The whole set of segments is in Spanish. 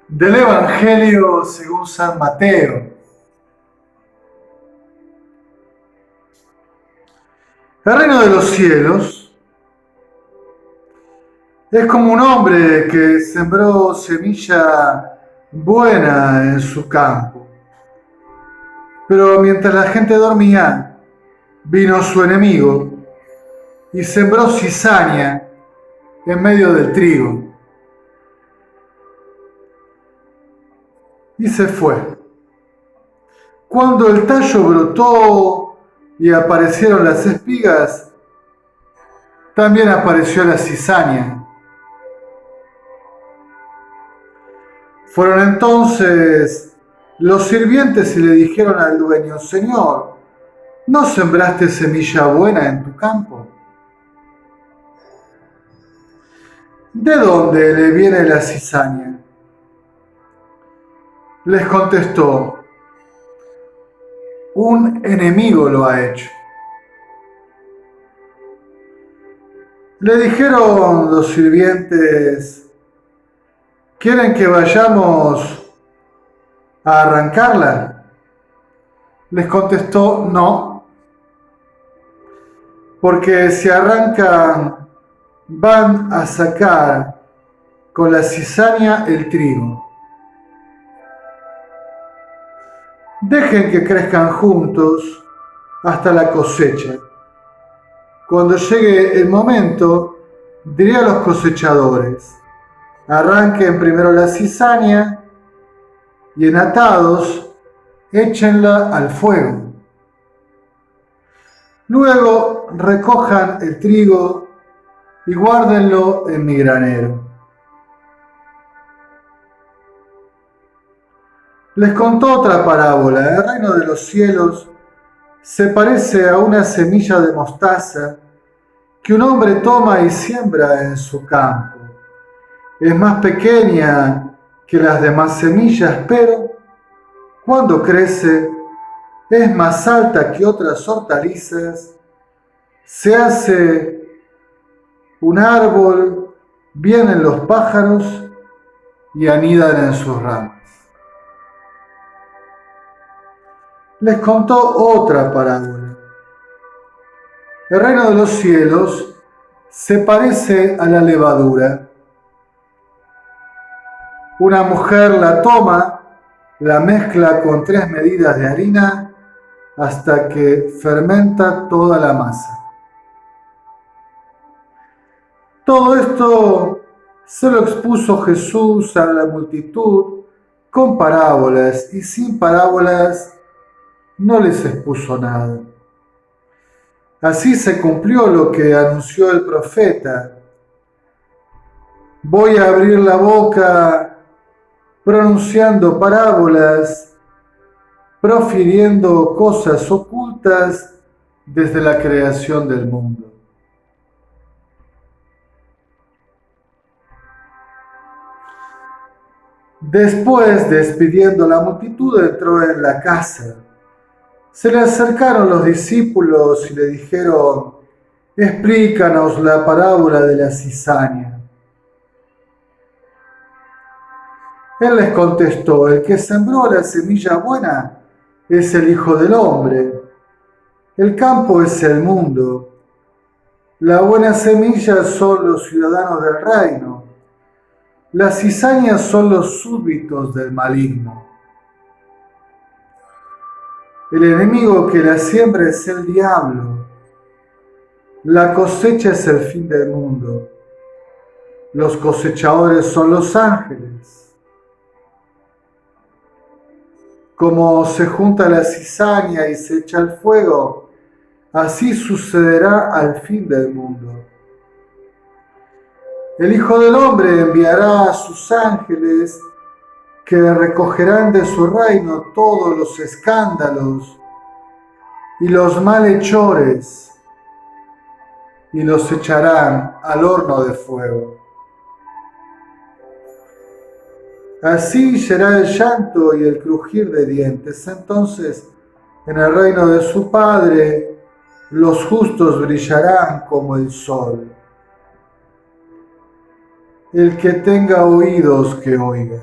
Del Evangelio según San Mateo. El reino de los cielos es como un hombre que sembró semilla buena en su campo. Pero mientras la gente dormía, vino su enemigo y sembró cizaña en medio del trigo. Y se fue. Cuando el tallo brotó y aparecieron las espigas, también apareció la cizaña. Fueron entonces los sirvientes y le dijeron al dueño: Señor, ¿no sembraste semilla buena en tu campo? ¿De dónde le viene la cizaña? Les contestó: un enemigo lo ha hecho. Le dijeron los sirvientes: ¿quieren que vayamos a arrancarla? Les contestó: no, porque si arrancan van a sacar con la cizaña el trigo. Dejen que crezcan juntos hasta la cosecha. Cuando llegue el momento, diré a los cosechadores: arranquen primero la cizaña y en atados échenla al fuego. Luego recojan el trigo y guárdenlo en mi granero. Les contó otra parábola. El reino de los cielos se parece a una semilla de mostaza que un hombre toma y siembra en su campo. Es más pequeña que las demás semillas, pero cuando crece es más alta que otras hortalizas, se hace un árbol, vienen los pájaros y anidan en sus ramas. Les contó otra parábola. El reino de los cielos se parece a la levadura. Una mujer la toma, la mezcla con 3 medidas de harina hasta que fermenta toda la masa. Todo esto se lo expuso Jesús a la multitud con parábolas, y sin parábolas no les expuso nada. Así se cumplió lo que anunció el profeta: voy a abrir la boca pronunciando parábolas, profiriendo cosas ocultas desde la creación del mundo. Después, despidiendo a la multitud, entró en la casa. Se le acercaron los discípulos y le dijeron: explícanos la parábola de la cizaña. Él les contestó: el que sembró la semilla buena es el Hijo del Hombre. El campo es el mundo. La buena semilla son los ciudadanos del reino. Las cizañas son los súbditos del maligno. El enemigo que la siembra es el diablo. La cosecha es el fin del mundo. Los cosechadores son los ángeles. Como se junta la cizaña y se echa al fuego, así sucederá al fin del mundo. El Hijo del Hombre enviará a sus ángeles que recogerán de su reino todos los escándalos y los malhechores y los echarán al horno de fuego. Así será el llanto y el crujir de dientes. Entonces, en el reino de su Padre, los justos brillarán como el sol. El que tenga oídos, que oiga.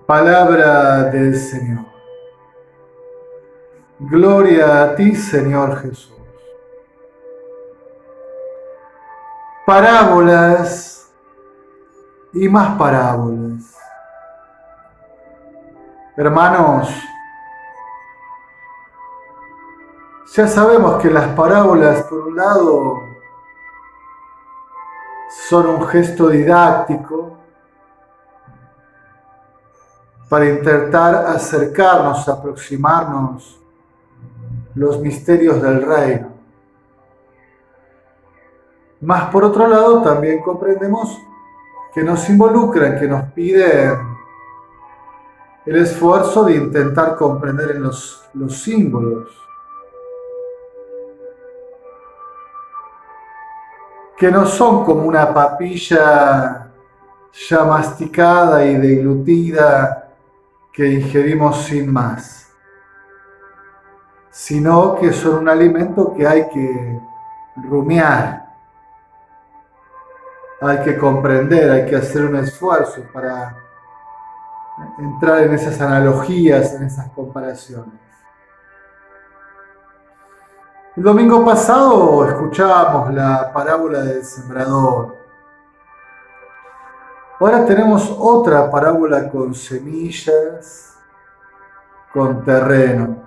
Palabra del Señor. Gloria a ti, Señor Jesús. Parábolas y más parábolas. Hermanos, ya sabemos que las parábolas, por un lado, son un gesto didáctico para intentar acercarnos, aproximarnos los misterios del reino. Mas por otro lado también comprendemos que nos involucran, que nos piden el esfuerzo de intentar comprender en los símbolos, que no son como una papilla ya masticada y deglutida que ingerimos sin más, sino que son un alimento que hay que rumiar, hay que comprender, hay que hacer un esfuerzo para entrar en esas analogías, en esas comparaciones. El domingo pasado escuchábamos la parábola del sembrador. Ahora tenemos otra parábola con semillas, con terreno.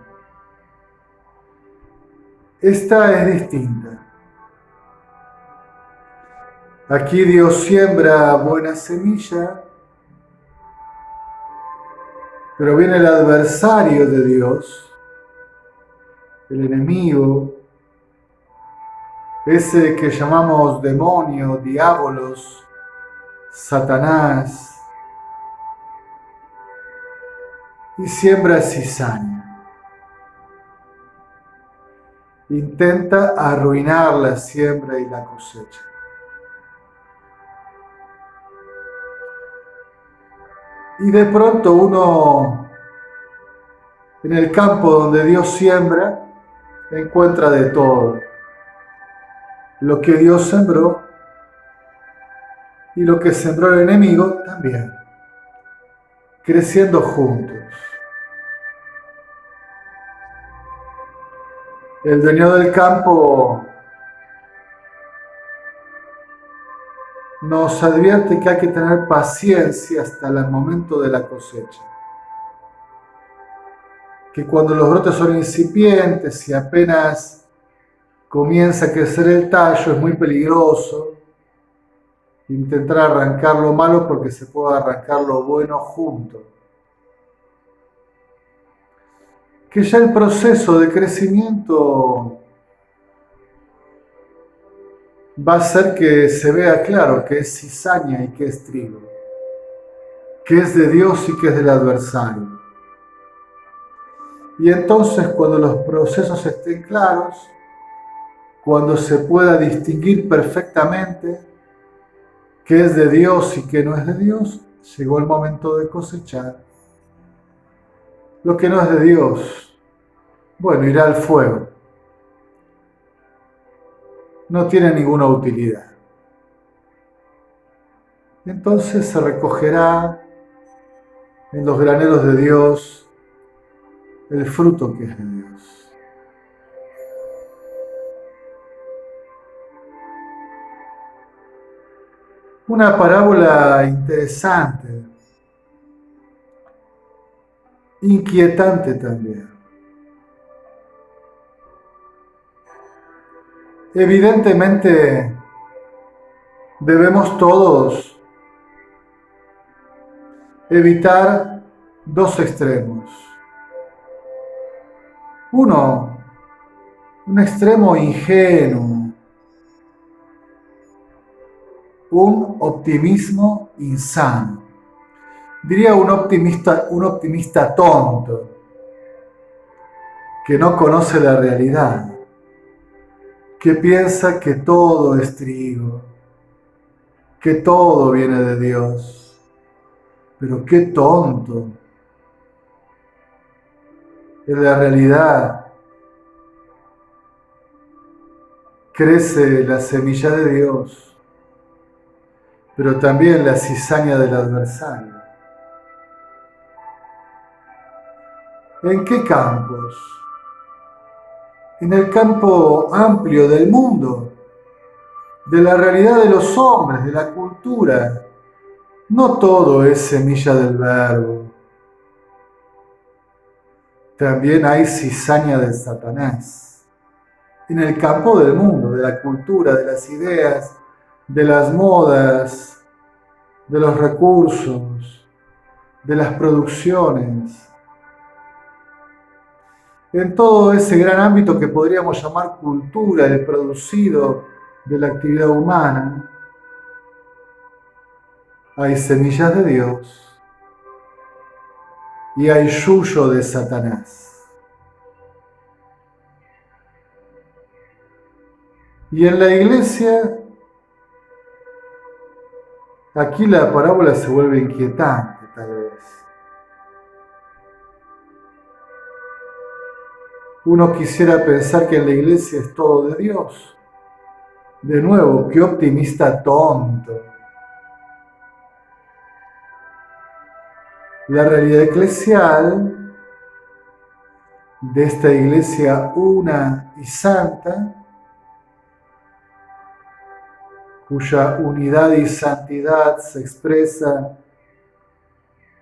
Esta es distinta. Aquí Dios siembra buena semilla, pero viene el adversario de Dios, el enemigo, ese que llamamos demonio, diabolos, Satanás, y siembra cizaña. Intenta arruinar la siembra y la cosecha. Y de pronto uno, en el campo donde Dios siembra, encuentra de todo. Lo que Dios sembró y lo que sembró el enemigo también, creciendo juntos. El dueño del campo nos advierte que hay que tener paciencia hasta el momento de la cosecha. Que cuando los brotes son incipientes y apenas comienza a crecer el tallo, es muy peligroso intentar arrancar lo malo porque se puede arrancar lo bueno junto. Que ya el proceso de crecimiento va a hacer que se vea claro que es cizaña y que es trigo, que es de Dios y que es del adversario. Y entonces cuando los procesos estén claros, cuando se pueda distinguir perfectamente qué es de Dios y qué no es de Dios, llegó el momento de cosechar. Lo que no es de Dios, bueno, irá al fuego. No tiene ninguna utilidad. Entonces se recogerá en los graneros de Dios el fruto que es de Dios. Una parábola interesante, inquietante también. Evidentemente, debemos todos evitar dos extremos. Uno, un extremo ingenuo, un optimismo insano. Diría un optimista tonto, que no conoce la realidad, que piensa que todo es trigo, que todo viene de Dios. Pero qué tonto. En la realidad crece la semilla de Dios, pero también la cizaña del adversario. ¿En qué campos? En el campo amplio del mundo, de la realidad de los hombres, de la cultura. No todo es semilla del verbo. También hay cizaña de Satanás. En el campo del mundo, de la cultura, de las ideas, de las modas, de los recursos, de las producciones. En todo ese gran ámbito que podríamos llamar cultura, el producido de la actividad humana, hay semillas de Dios y hay yuyo de Satanás. Y en la iglesia, aquí la parábola se vuelve inquietante, tal vez. Uno quisiera pensar que en la iglesia es todo de Dios. De nuevo, qué optimista tonto. La realidad eclesial de esta iglesia una y santa, cuya unidad y santidad se expresa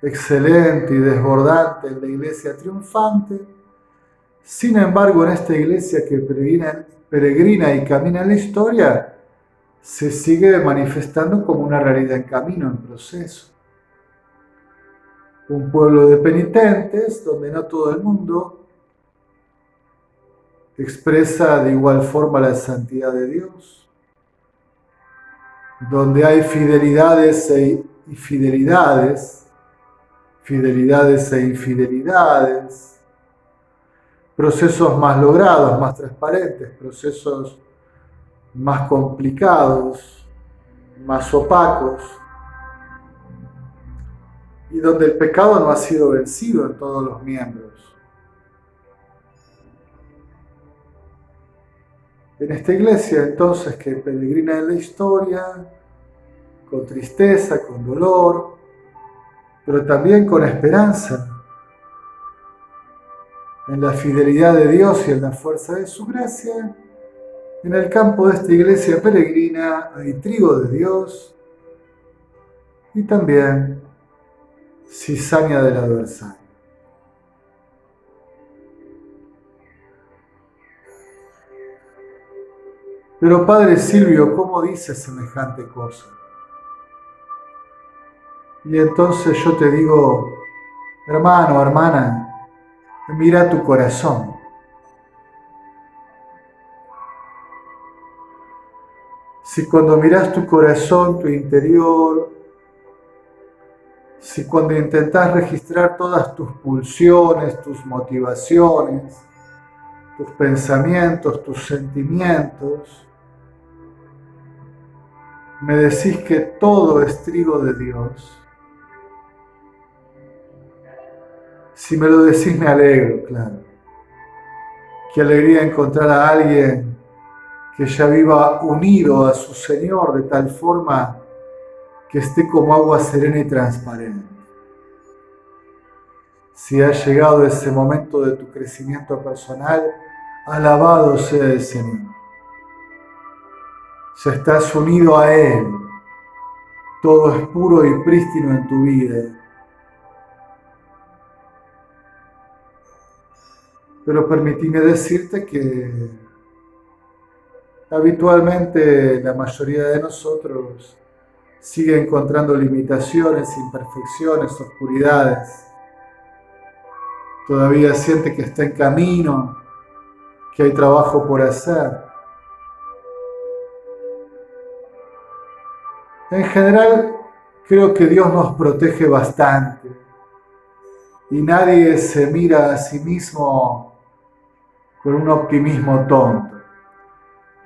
excelente y desbordante en la iglesia triunfante. Sin embargo, en esta iglesia que peregrina y camina en la historia, se sigue manifestando como una realidad en camino, en proceso. Un pueblo de penitentes donde no todo el mundo expresa de igual forma la santidad de Dios, donde hay fidelidades e infidelidades, procesos más logrados, más transparentes, procesos más complicados, más opacos, y donde el pecado no ha sido vencido en todos los miembros. En esta iglesia, entonces, que peregrina en la historia, con tristeza, con dolor, pero también con esperanza, en la fidelidad de Dios y en la fuerza de su gracia, en el campo de esta iglesia peregrina hay trigo de Dios y también cizaña del adversario. Pero Padre Silvio, ¿cómo dice semejante cosa? Y entonces yo te digo, hermano, hermana, mira tu corazón. Si cuando miras tu corazón, tu interior, si cuando intentas registrar todas tus pulsiones, tus motivaciones, tus pensamientos, tus sentimientos, me decís que todo es trigo de Dios. Si me lo decís me alegro, claro. Qué alegría encontrar a alguien que ya viva unido a su Señor de tal forma que esté como agua serena y transparente. Si ha llegado ese momento de tu crecimiento personal, alabado sea el Señor. Ya estás unido a Él. Todo es puro y prístino en tu vida. Pero permíteme decirte que habitualmente la mayoría de nosotros sigue encontrando limitaciones, imperfecciones, oscuridades. Todavía siente que está en camino, que hay trabajo por hacer. En general, creo que Dios nos protege bastante y nadie se mira a sí mismo con un optimismo tonto.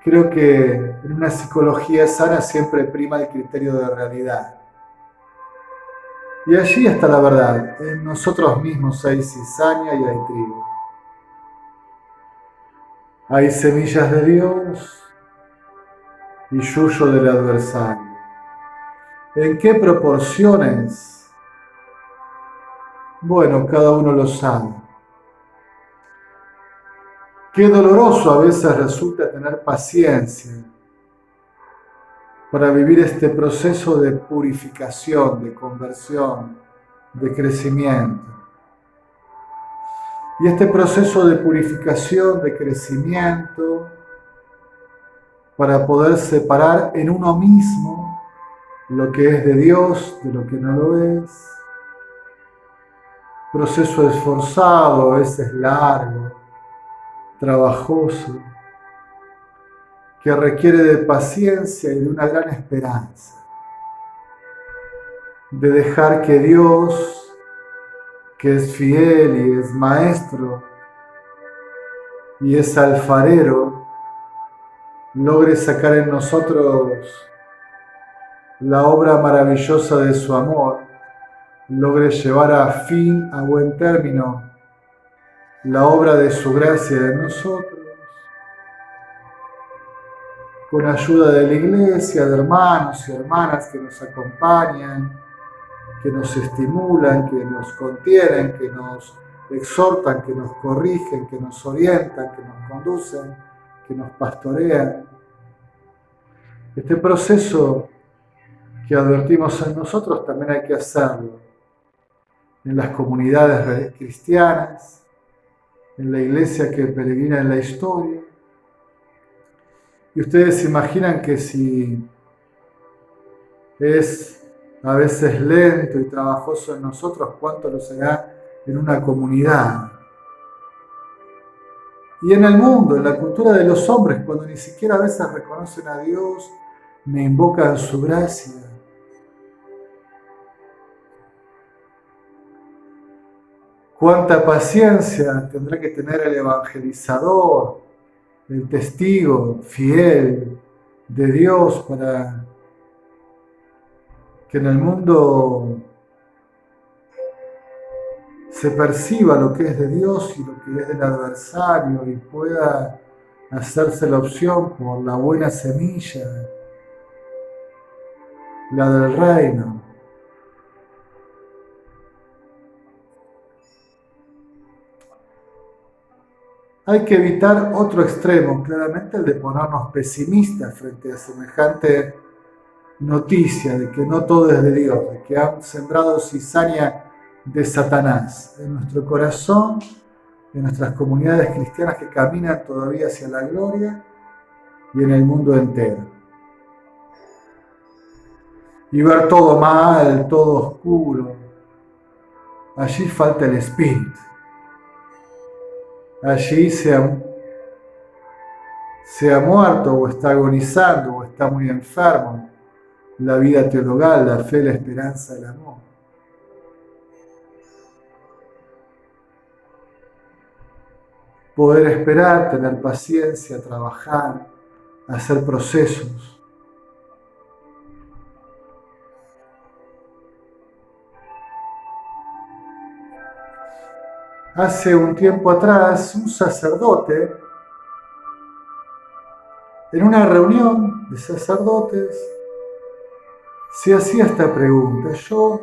Creo que en una psicología sana siempre prima el criterio de realidad. Y allí está la verdad. En nosotros mismos hay cizaña y hay trigo. Hay semillas de Dios y yuyo del adversario. ¿En qué proporciones? Bueno, cada uno lo sabe. Qué doloroso a veces resulta tener paciencia para vivir este proceso de purificación, de conversión, de crecimiento. Y este proceso de purificación, de crecimiento, para poder separar en uno mismo lo que es de Dios de lo que no lo es. Proceso esforzado, a veces largo, trabajoso, que requiere de paciencia y de una gran esperanza, de dejar que Dios, que es fiel y es maestro y es alfarero, logre sacar en nosotros la obra maravillosa de su amor, logre llevar a fin, a buen término, la obra de su gracia en nosotros, con ayuda de la iglesia, de hermanos y hermanas que nos acompañan, que nos estimulan, que nos contienen, que nos exhortan, que nos corrigen, que nos orientan, que nos conducen, que nos pastorean. Este proceso que advertimos en nosotros también hay que hacerlo en las comunidades cristianas, en la iglesia que peregrina en la historia. Y ustedes se imaginan que si es a veces lento y trabajoso en nosotros, cuánto lo será en una comunidad. Y en el mundo, en la cultura de los hombres, cuando ni siquiera a veces reconocen a Dios, me invocan su gracia. Cuánta paciencia tendrá que tener el evangelizador, el testigo fiel de Dios para que en el mundo se perciba lo que es de Dios y lo que es del adversario y pueda hacerse la opción por la buena semilla, la del reino. Hay que evitar otro extremo, claramente el de ponernos pesimistas frente a semejante noticia de que no todo es de Dios, de que han sembrado cizaña de Satanás en nuestro corazón, en nuestras comunidades cristianas que caminan todavía hacia la gloria y en el mundo entero. Y ver todo mal, todo oscuro. Allí falta el Espíritu. Allí se ha muerto o está agonizando o está muy enfermo la vida teologal, la fe, la esperanza, el amor. Poder esperar, tener paciencia, trabajar, hacer procesos. Hace un tiempo atrás, un sacerdote, en una reunión de sacerdotes, se hacía esta pregunta. Yo,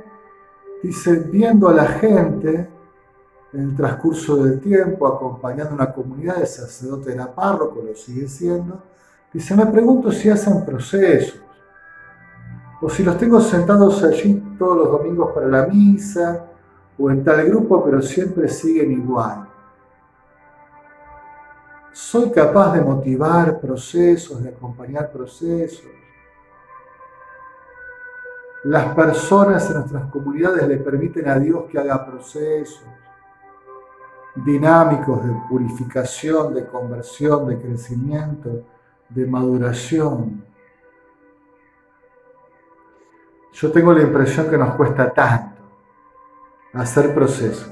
dice, viendo a la gente en el transcurso del tiempo, acompañando una comunidad, de sacerdote era párroco, lo sigue siendo, dice, me pregunto si hacen procesos, o si los tengo sentados allí todos los domingos para la misa, o en tal grupo, pero siempre siguen igual. ¿Soy capaz de motivar procesos, de acompañar procesos? Las personas en nuestras comunidades le permiten a Dios que haga procesos dinámicos de purificación, de conversión, de crecimiento, de maduración. Yo tengo la impresión que nos cuesta tanto hacer procesos.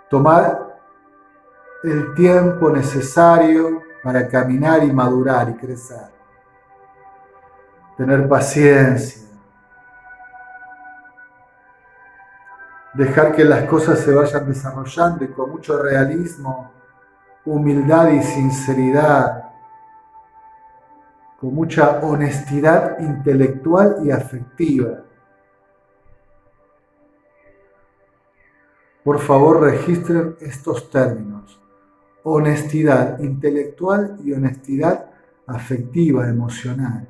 Tomar el tiempo necesario para caminar y madurar y crecer. Tener paciencia. Dejar que las cosas se vayan desarrollando y con mucho realismo, humildad y sinceridad, con mucha honestidad intelectual y afectiva. Por favor, registren estos términos. honestidad intelectual y honestidad afectiva, emocional.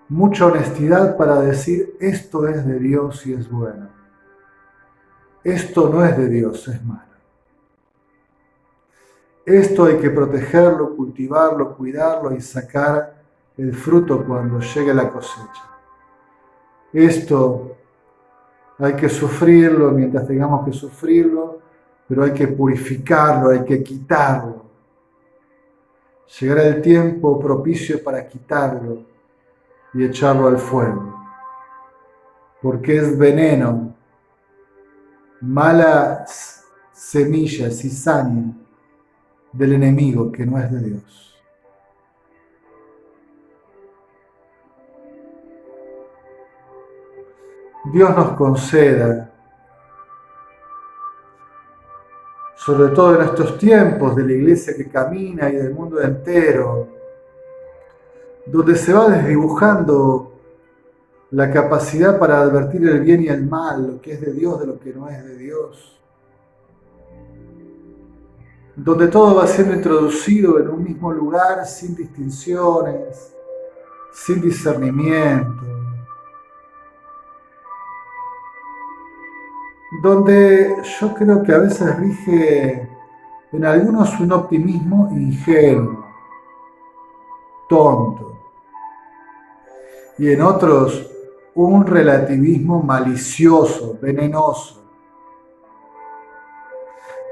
Mucha honestidad para decir esto es de Dios y es bueno. Esto no es de Dios, es malo. Esto hay que protegerlo, cultivarlo, cuidarlo y sacar el fruto cuando llegue la cosecha. Esto hay que sufrirlo mientras tengamos que sufrirlo, pero hay que purificarlo, hay que quitarlo. Llegará el tiempo propicio para quitarlo y echarlo al fuego, porque es veneno, mala semilla, cizaña del enemigo que no es de Dios. Dios nos conceda, sobre todo en estos tiempos de la iglesia que camina y del mundo entero, donde se va desdibujando la capacidad para advertir el bien y el mal, lo que es de Dios de lo que no es de Dios, donde todo va siendo introducido en un mismo lugar sin distinciones, sin discernimiento, donde yo creo que a veces rige en algunos un optimismo ingenuo, tonto, y en otros un relativismo malicioso, venenoso.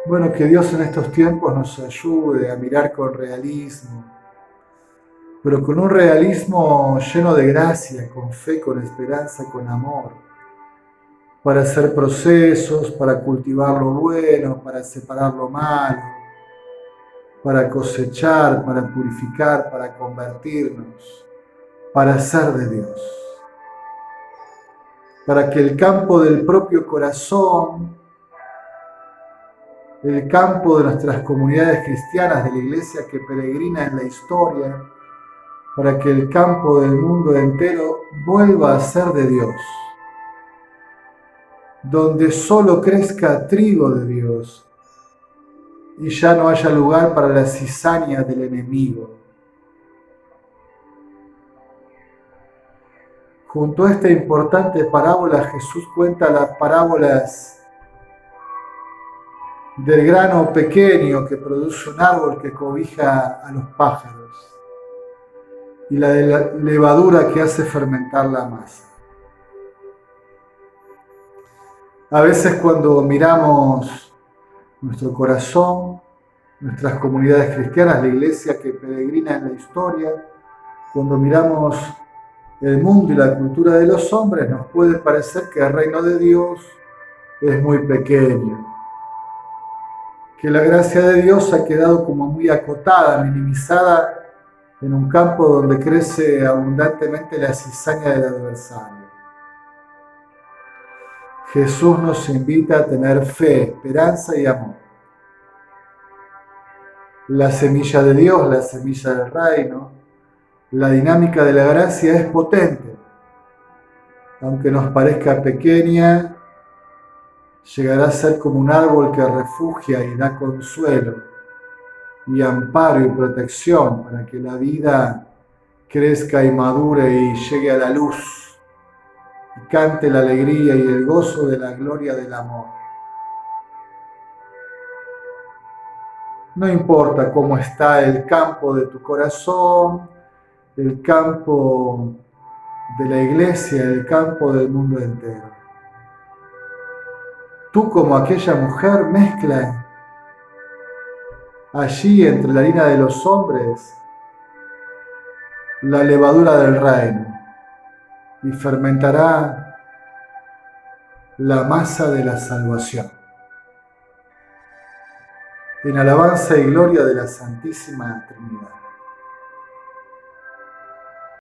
Bueno, que Dios en estos tiempos nos ayude a mirar con realismo, pero con un realismo lleno de gracia, con fe, con esperanza, con amor, para hacer procesos, para cultivar lo bueno, para separar lo malo, para cosechar, para purificar, para convertirnos, para ser de Dios, para que el campo del propio corazón, el campo de nuestras comunidades cristianas, de la iglesia que peregrina en la historia, para que el campo del mundo entero vuelva a ser de Dios, donde solo crezca trigo de Dios y ya no haya lugar para la cizaña del enemigo. Junto a esta importante parábola, Jesús cuenta las parábolas del grano pequeño que produce un árbol que cobija a los pájaros y la de la levadura que hace fermentar la masa. A veces cuando miramos nuestro corazón, nuestras comunidades cristianas, la iglesia que peregrina en la historia, cuando miramos el mundo y la cultura de los hombres, nos puede parecer que el reino de Dios es muy pequeño, que la gracia de Dios ha quedado como muy acotada, minimizada en un campo donde crece abundantemente la cizaña del adversario. Jesús nos invita a tener fe, esperanza y amor. La semilla de Dios, la semilla del reino, la dinámica de la gracia es potente. Aunque nos parezca pequeña, llegará a ser como un árbol que refugia y da consuelo y amparo y protección para que la vida crezca y madure y llegue a la luz y cante la alegría y el gozo de la gloria del amor. No importa cómo está el campo de tu corazón, el campo de la iglesia, el campo del mundo entero. Tú como aquella mujer mezcla allí entre la harina de los hombres la levadura del reino y fermentará la masa de la salvación. En alabanza y gloria de la Santísima Trinidad.